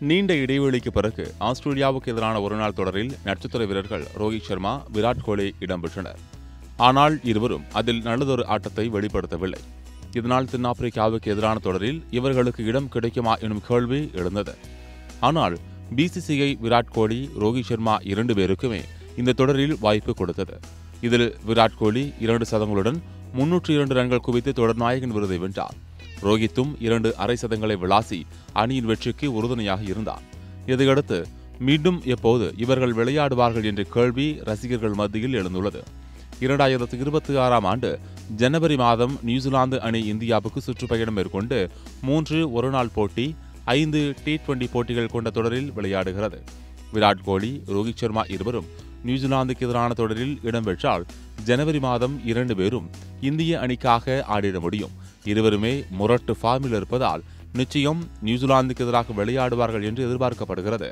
நீண்ட இடைவெளிக்கு பிறகு ஆஸ்திரேலியாவுக்கு எதிரான ஒருநாள் தொடரில் நட்சத்திர வீரர்கள் ரோஹித் சர்மா, விராட் கோலி இடம்பெற்றனர். ஆனால் இருவரும் அதில் நல்லதொரு ஆட்டத்தை வெளிப்படுத்தவில்லை. இதனால் தென்னாப்பிரிக்காவுக்கு எதிரான தொடரில் இவர்களுக்கு இடம் கிடைக்குமா எனும் கேள்வி எழுந்தது. ஆனால் பிசிசிஐ விராட் கோலி, ரோஹித் சர்மா 2 பேருக்குமே இந்த தொடரில் வாய்ப்பு கொடுத்தது. இதில் விராட் கோலி 2 சதங்களுடன் 302 ரன்கள் குவித்து தொடர் நாயகன் விருதை வென்றார். ரோஹித்தும் 2 அரை சதங்களை விளாசி அணியின் வெற்றிக்கு உறுதுணையாக இருந்தார். இதையடுத்து மீண்டும் எப்போது இவர்கள் விளையாடுவார்கள் என்ற கேள்வி ரசிகர்கள் மத்தியில் எழுந்துள்ளது. 2026ஆம் ஆண்டு ஜனவரி மாதம் நியூசிலாந்து அணி இந்தியாவுக்கு சுற்றுப்பயணம் மேற்கொண்டு 3 ஒருநாள் போட்டி, 5 T20 போட்டிகள் கொண்ட தொடரில் விளையாடுகிறது. விராட் கோலி, ரோஹித் சர்மா இருவரும் நியூசிலாந்துக்கு எதிரான தொடரில் இடம்பெற்றால் ஜனவரி மாதம் 2 பேரும் இந்திய அணிக்காக ஆடிட முடியும். இருவருமே முரட்டு ஃபார்மில் இருப்பதால் நிச்சயம் நியூசிலாந்துக்கு எதிராக விளையாடுவார்கள் என்று எதிர்பார்க்கப்படுகிறது.